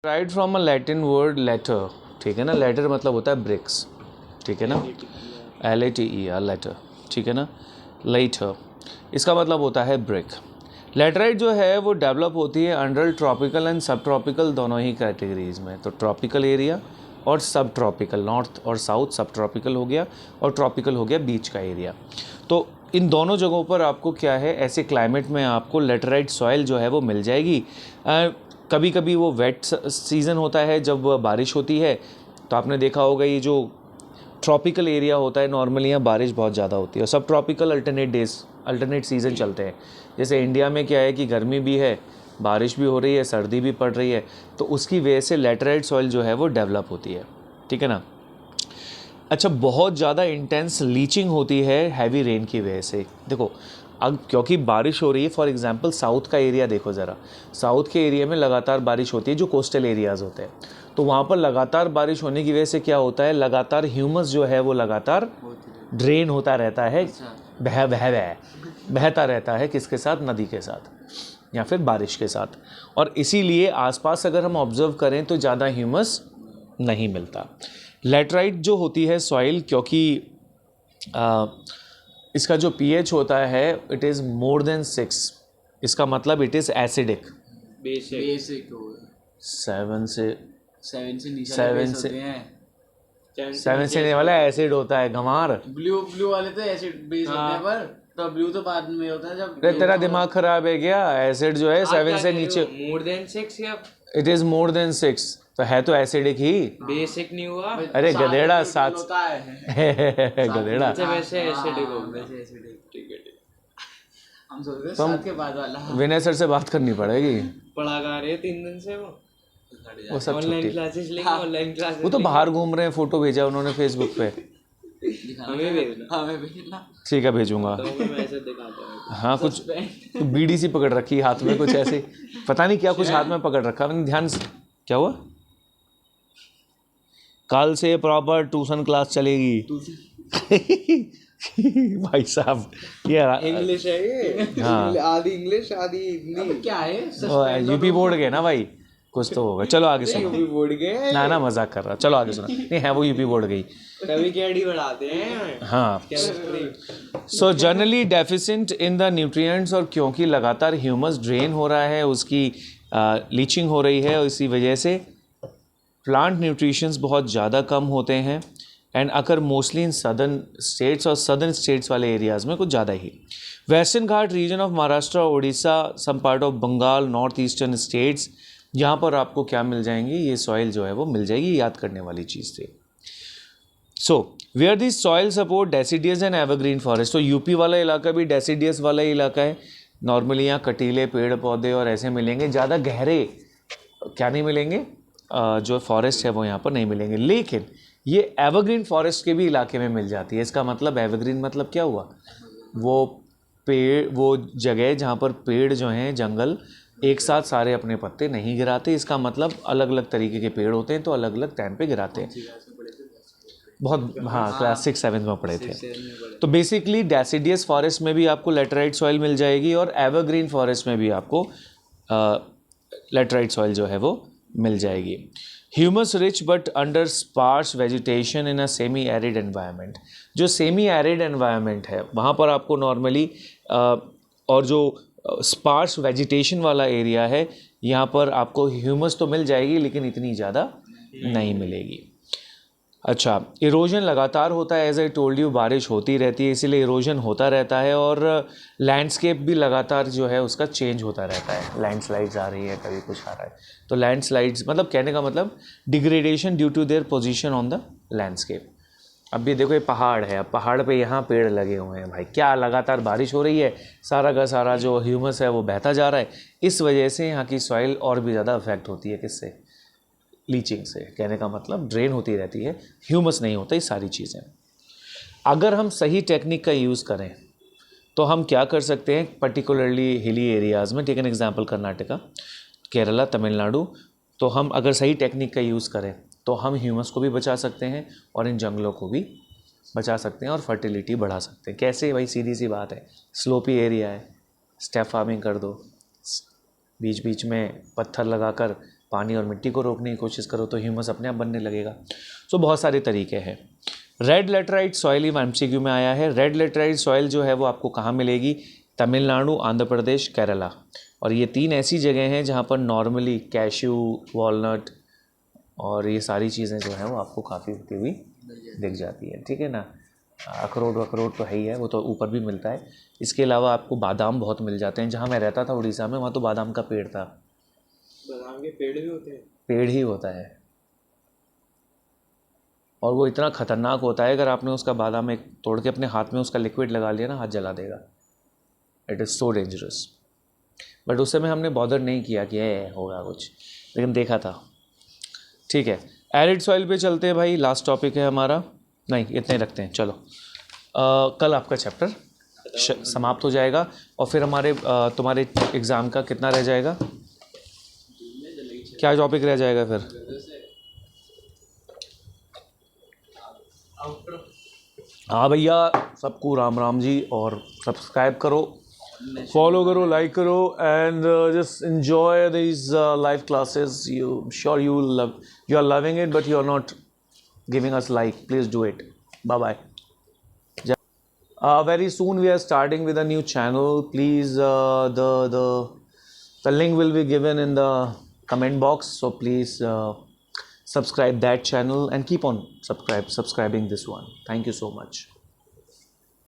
Right from a Latin word letter, ठीक है ना। लेटर मतलब होता है ब्रिक्स, ठीक है ना, LATER लेटर, ठीक है ना। लेटर इसका मतलब होता है ब्रिक। लेटराइट जो है वो डेवलप होती है अंडर ट्रॉपिकल एंड सब ट्रॉपिकल दोनों ही कैटेगरीज में। तो ट्रॉपिकल एरिया और सब ट्रॉपिकल, नॉर्थ और साउथ सब ट्रॉपिकल हो गया और ट्रॉपिकल हो गया बीच का एरिया। तो इन दोनों जगहों पर आपको क्या है, ऐसे क्लाइमेट में आपको लेटराइट सॉइल जो है वो मिल जाएगी। कभी कभी वो वेट सीज़न होता है जब बारिश होती है, तो आपने देखा होगा ये जो ट्रॉपिकल एरिया होता है नॉर्मली यहाँ बारिश बहुत ज़्यादा होती है। और सब ट्रॉपिकल अल्टरनेट सीज़न चलते हैं। जैसे इंडिया में क्या है कि गर्मी भी है, बारिश भी हो रही है, सर्दी भी पड़ रही है, तो उसकी वजह से लेटराइट सॉइल जो है वो डेवलप होती है, ठीक है ना। अच्छा, बहुत ज़्यादा इंटेंस लीचिंग होती है हैवी रेन की वजह से। देखो अब क्योंकि बारिश हो रही है, फॉर एग्जांपल साउथ का एरिया देखो ज़रा, साउथ के एरिया में लगातार बारिश होती है जो कोस्टल एरियाज़ होते हैं। तो वहाँ पर लगातार बारिश होने की वजह से क्या होता है, लगातार ह्यूमस जो है वो लगातार ड्रेन होता रहता है, बहता रहता है। किसके साथ? नदी के साथ या फिर बारिश के साथ। और इसीलिए आसपास अगर हम ऑब्जर्व करें तो ज़्यादा ह्यूमस नहीं मिलता। लेटराइट जो होती है सॉइल, क्योंकि इसका जो pH होता है इट इज़ मोर देन 6, इसका मतलब इट इज़ एसिडिक। बेसिक 7 से 7 से नीचे 7 से होते हैं। 7 से नहीं वाला एसिड होता है गंवार। ब्लू वाले तो एसिड बेस होते हैं, पर तो ब्लू तो बाद में होता है जब अरे तेरा दिमाग खराब है क्या? एसिड जो है 7 से नीचे मोर देन 6 या इट इज़ मोर देन 6, तो है तो एसिडिक ही। बेसिक नहीं हुआ। अरे गधेड़ा, 7 होता है गधेड़ा। वैसे एसिडिक हो गया। वैसे एसिड ठीक है। हम सोच रहे तो हम- 7 के बाद वाला विनय सर से बात करनी पड़ेगी, पढ़ा कर रहे 3 दिन से वो सब ऑनलाइन छुट्टी। क्लासेस लेंगे, ऑनलाइन क्लासेस वो तो बाहर घूम रहे हैं, फोटो भेजा उन्होंने फेसबुक पे। हमें भेजना। हमें भेजना। ठीक है भेजूंगा। तो मैं ऐसे दिखाता हूँ। हाँ कुछ बीड़ी सी पकड़ रखी हाथ में, कुछ ऐसे पता नहीं क्या कुछ हाथ में पकड़ रखा, मैंने ध्यान से। क्या हुआ? कल से प्रॉपर ट्यूशन क्लास चलेगी। भाई साहब ये इंग्लिश है ये। हाँ। आधी इंग्लिश आधी हिंदी। क्या है यूपी बोर्ड गए ना भाई, कुछ तो होगा। चलो आगे सुनो। यूपी बोर्ड के ना मजाक कर रहा, चलो आगे सुनो। नहीं है वो यूपी बोर्ड गई। तभी कैडी बढ़ाते हैं। हाँ। Chemistry. So generally deficient in the nutrients, और क्योंकि लगातार ह्यूमस ड्रेन हो रहा है, उसकी लीचिंग हो रही है, और इसी वजह से प्लांट न्यूट्रिशंस बहुत ज़्यादा कम होते हैं। And occur mostly in southern states, और सदर्न स्टेट्स वाले एरियाज़ में कुछ ज़्यादा ही। Western Ghat region of Maharashtra, Orissa, some part of Bengal, north eastern states, यहाँ पर आपको क्या मिल जाएंगी, ये सॉइल जो है वो मिल जाएगी। याद करने वाली चीज़ थी। So where this soil support deciduous and evergreen forest. तो यूपी वाला इलाका भी डेसिडियस वाला ही इलाका है। नॉर्मली यहाँ कटीले पेड़ पौधे और ऐसे मिलेंगे, ज़्यादा गहरे क्या नहीं मिलेंगे, जो फॉरेस्ट है वो यहाँ पर नहीं मिलेंगे। लेकिन ये एवरग्रीन फॉरेस्ट के भी इलाके में मिल जाती है। इसका मतलब एवरग्रीन मतलब क्या हुआ, वो पेड़, वो जगह जहाँ पर पेड़ जो हैं, जंगल एक साथ सारे अपने पत्ते नहीं गिराते। इसका मतलब अलग अलग तरीके के पेड़ होते हैं तो अलग अलग टाइम पे गिराते हैं। बहुत, हाँ क्लास 6-7 में पढ़े थे। तो बेसिकली डेसिडियस फॉरेस्ट में भी आपको लेटराइट सॉइल मिल जाएगी, और एवरग्रीन फॉरेस्ट में भी आपको लेटराइट सॉइल जो है वो मिल जाएगी। Humus rich but under sparse vegetation in a semi arid environment. जो सेमी एरिड एनवायरनमेंट है वहाँ पर आपको नॉर्मली और जो स्पार्स वेजिटेशन वाला एरिया है, यहाँ पर आपको ह्यूमस तो मिल जाएगी लेकिन इतनी ज़्यादा नहीं मिलेगी। अच्छा, इरोजन लगातार होता है, एज आई टोल्ड यू, बारिश होती रहती है इसीलिए इरोजन होता रहता है। और लैंडस्केप भी लगातार जो है उसका चेंज होता रहता है। लैंडस्लाइड्स आ रही है, कभी कुछ आ रहा है। तो लैंडस्लाइड्स मतलब कहने का मतलब degradation due to their position on the landscape. अब ये देखो ये पहाड़ है, अब पहाड़ पे यहाँ पेड़ लगे हुए हैं भाई, क्या लगातार बारिश हो रही है, सारा का सारा जो ह्यूमस है वो बहता जा रहा है। इस वजह से यहाँ की सॉइल और भी ज़्यादा अफेक्ट होती है। किससे? लीचिंग से। कहने का मतलब ड्रेन होती रहती है, ह्यूमस नहीं होता। ये सारी चीज़ें अगर हम सही टेक्निक का यूज़ करें तो हम क्या कर सकते हैं, पर्टिकुलरली हिली एरियाज़ में, take an example Karnataka, Kerala, Tamil Nadu. तो हम अगर सही टेक्निक का यूज़ करें तो हम ह्यूमस को भी बचा सकते हैं और इन जंगलों को भी बचा सकते हैं और फर्टिलिटी बढ़ा सकते हैं। कैसे भाई? सीधी सी बात है, स्लोपी एरिया है, स्टेप फार्मिंग कर दो, बीच बीच में पत्थर लगाकर पानी और मिट्टी को रोकने की कोशिश करो तो ह्यूमस अपने आप बनने लगेगा। सो बहुत सारे तरीके हैं। रेड लेटराइट सॉइल ही एमसीक्यू में आया है। रेड लेटराइट सॉइल जो है वो आपको कहाँ मिलेगी? तमिलनाडु, आंध्र प्रदेश, केरला। और ये 3 ऐसी जगह हैं जहाँ पर नॉर्मली कैश्यू, वॉलनट और ये सारी चीज़ें जो हैं वो आपको काफ़ी होती हुई दिख जाती है, ठीक है ना। अखरोट वखरोट तो है ही है, वो तो ऊपर भी मिलता है। इसके अलावा आपको बादाम बहुत मिल जाते हैं। जहाँ मैं रहता था उड़ीसा में, वहाँ तो बादाम का पेड़ था। बादाम के पेड़ भी होते हैं? पेड़ ही होता है और वो इतना ख़तरनाक होता है, अगर आपने उसका बादाम एक तोड़ के अपने हाथ में उसका लिक्विड लगा लिया ना, हाथ जला देगा। It is so dangerous. But उस समय हमने बॉदर नहीं किया कि ये होगा कुछ, लेकिन देखा था। ठीक है, एरिड सॉइल पे चलते हैं भाई। लास्ट टॉपिक है हमारा, नहीं इतने रखते हैं चलो। कल आपका चैप्टर समाप्त हो जाएगा और फिर हमारे तुम्हारे एग्ज़ाम का कितना रह जाएगा? क्या टॉपिक रह जाएगा फिर? हाँ भैया, सबको राम राम जी। और सब्सक्राइब करो, फॉलो करो, लाइक करो and just enjoy these live classes. Sure you are loving it, but you are not giving us like. Please do it. Bye bye. Very soon we are starting with a new channel. Please, the link will be given in the comment box. So please subscribe that channel and keep on subscribing this one. Thank you so much.